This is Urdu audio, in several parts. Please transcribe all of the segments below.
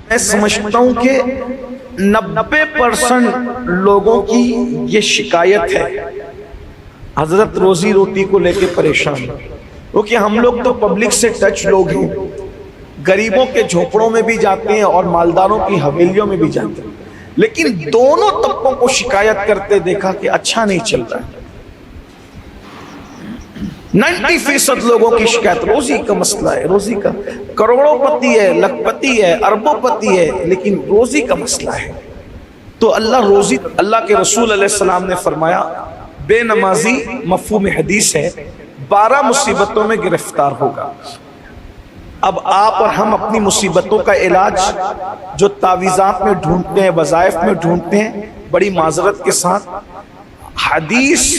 میں سمجھتا ہوں کہ 90% لوگوں کی یہ شکایت ہے، حضرت روزی روٹی کو لے کے پریشان، کیونکہ ہم لوگ تو پبلک سے ٹچ لوگ ہیں، غریبوں کے جھوپڑوں میں بھی جاتے ہیں اور مالداروں کی حویلیوں میں بھی جاتے ہیں، لیکن دونوں طبقوں کو شکایت کرتے دیکھا کہ اچھا نہیں چل رہا۔ 90% لوگوں کی شکایت روزی کا مسئلہ ہے، روزی کا، کروڑوں پتی ہے، لکھ پتی ہے، اربوں پتی ہے، لیکن روزی کا مسئلہ ہے۔ تو اللہ کے رسول علیہ السلام نے فرمایا بے نمازی مفہوم حدیث ہے 12 مصیبتوں میں گرفتار ہوگا۔ اب آپ اور ہم اپنی مصیبتوں کا علاج جو تعویذات میں ڈھونڈتے ہیں، وظائف میں ڈھونڈتے ہیں، بڑی معذرت کے ساتھ حدیث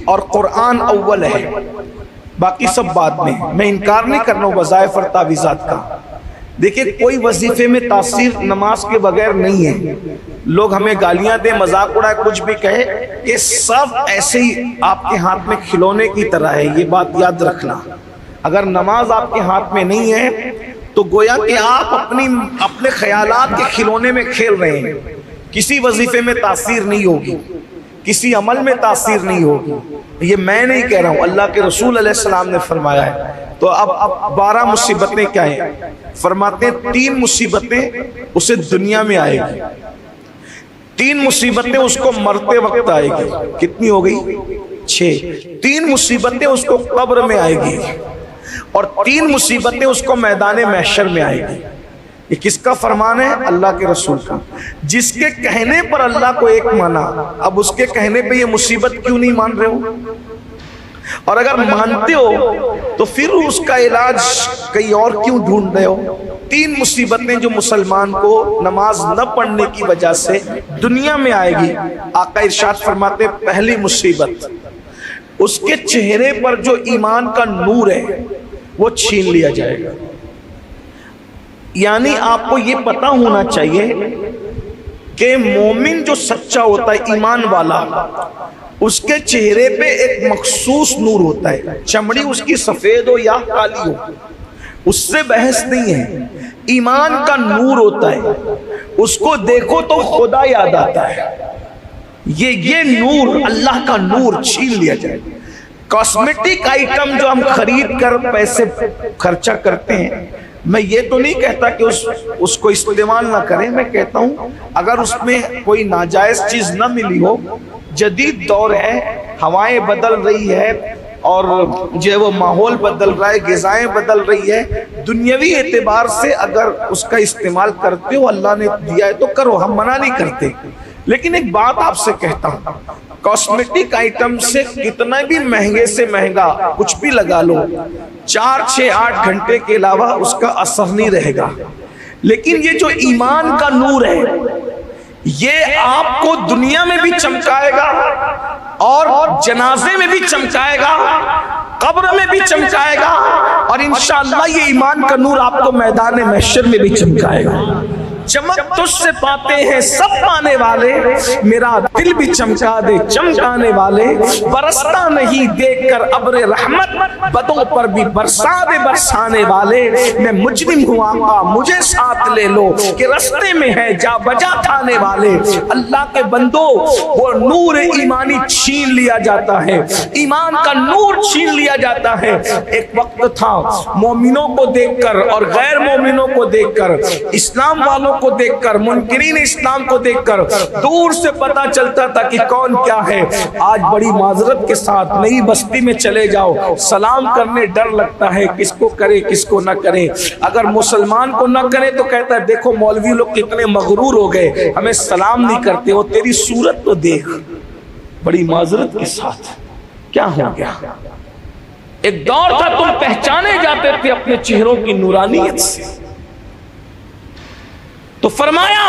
اور قرآن اول ہے، باقی سب بعد میں انکار نہیں کرنا وظائف اور تعویذات کا۔ دیکھیں کوئی وظیفے میں تاثیر نماز کے بغیر نہیں ہے۔ لوگ ہمیں گالیاں دیں، مذاق اڑائے، کچھ بھی کہے، کہ سب ایسے ہی آپ کے ہاتھ میں کھلونے کی طرح ہے، یہ بات یاد رکھنا۔ اگر نماز آپ کے ہاتھ میں نہیں ہے تو گویا کہ آپ اپنے خیالات کے کھلونے میں کھیل رہے ہیں، کسی وظیفے میں تاثیر نہیں ہوگی، کسی عمل میں تاثیر نہیں ہوگی۔ یہ میں نہیں کہہ رہا ہوں، اللہ کے رسول علیہ السلام نے فرمایا ہے۔ تو اب 12 مصیبتیں کیا ہیں؟ فرماتے ہیں 3 مصیبتیں اسے دنیا میں آئے گی، 3 مصیبتیں اس کو مرتے وقت آئے گی۔ کتنی ہو گئی؟ 6۔ 3 مصیبتیں اس کو قبر میں آئے گی اور 3 مصیبتیں اس کو میدان محشر میں آئے گی۔ یہ کس کا فرمان ہے؟ اللہ کے رسول کا۔ جس کے کہنے پر اللہ کو ایک مانا، اب اس کے کہنے پہ یہ مصیبت کیوں نہیں مان رہے ہو؟ اور اگر مانتے ہو تو پھر اس کا علاج کہیں اور کیوں ڈھونڈ رہے ہو؟ 3 مصیبتیں جو مسلمان کو نماز نہ پڑھنے کی وجہ سے دنیا میں آئے گی۔ آقا ارشاد فرماتے ہیں پہلی مصیبت، اس کے چہرے پر جو ایمان کا نور ہے وہ چھین لیا جائے گا۔ یعنی آپ کو یہ پتا ہونا چاہیے کہ مومن جو سچا ہوتا ہے، ایمان والا، اس کے چہرے پہ ایک مخصوص نور ہوتا ہے، چمڑی اس کی سفید ہو یا کالی ہو، اس سے بحث نہیں ہے، ایمان کا نور ہوتا ہے، اس کو دیکھو تو خدا یاد آتا ہے۔ یہ نور، اللہ کا نور چھین لیا جائے۔ کاسمیٹک آئٹم جو ہم خرید کر پیسے خرچہ کرتے ہیں، میں یہ تو نہیں کہتا کہ اس کو استعمال نہ کریں، میں کہتا ہوں اگر اس میں کوئی ناجائز چیز نہ ملی ہو، جدید دور ہے، ہوائیں بدل رہی ہے اور جو وہ ماحول بدل رہا ہے، غذائیں بدل رہی ہے، دنیاوی اعتبار سے اگر اس کا استعمال کرتے ہو، اللہ نے دیا ہے تو کرو، ہم منع نہیں کرتے۔ لیکن ایک بات آپ سے کہتا ہوں، کاسمیٹک آئٹم سے کتنا بھی مہنگے سے مہنگا کچھ بھی لگا لو، 4، 6، 8 گھنٹے کے علاوہ اس کا اثر نہیں رہے گا۔ لیکن یہ جو ایمان کا نور ہے، یہ آپ کو دنیا میں بھی چمکائے گا اور جنازے میں بھی چمکائے گا، قبر میں بھی چمکائے گا، اور انشاءاللہ یہ ایمان کا نور آپ کو میدان محشر میں بھی چمکائے گا۔ چمک تجھ سے پاتے ہیں سب پانے والے، میرا دل بھی چمکا دے چمکانے والے، برستا نہیں دیکھ کر ابر رحمت، بدوں پر بھی برسا دے برسانے والے، میں مجرم ہوں آقا مجھے ساتھ لے لو، کہ رستے میں ہے جا بجا کھانے والے۔ اللہ کے بندو، وہ نور ایمانی چھین لیا جاتا ہے، ایمان کا نور چھین لیا جاتا ہے۔ ایک وقت تھا مومنوں کو دیکھ کر اور غیر مومنوں کو دیکھ کر، اسلام والوں کو دیکھ کر، منکرین اسلام کو دیکھ کر دور سے پتا چلتا تھا کہ کون کیا ہے۔ آج بڑی معذرت کے ساتھ نئی بستی میں چلے جاؤ، سلام کرنے ڈر لگتا ہے، کس کو کرے کس کو نہ کرے۔ اگر مسلمان کو نہ کرے تو کہتا ہے دیکھو مولوی لوگ کتنے مغرور ہو گئے، ہمیں سلام نہیں کرتے، وہ تیری صورت تو دیکھ۔ بڑی معذرت کے ساتھ کیا ہو گیا؟ ایک دور تھا تم پہچانے جاتے تھے اپنے چہروں کی نورانیت سے۔ تو فرمایا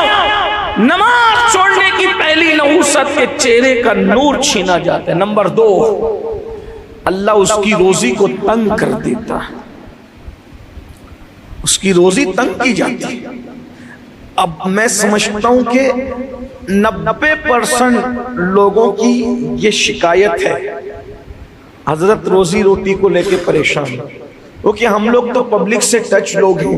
نماز چھوڑنے کی پہلی نحوست کے چہرے کا نور چھینا جاتا ہے۔ نمبر 2، اللہ اس کی روزی کو تنگ کر دیتا ہے، اس کی روزی تنگ کی جاتی ہے۔ اب میں سمجھتا ہوں کہ 90% لوگوں کی یہ شکایت ہے، حضرت روزی روٹی کو لے کے پریشان، کیونکہ ہم لوگ تو پبلک سے ٹچ لوگ ہیں،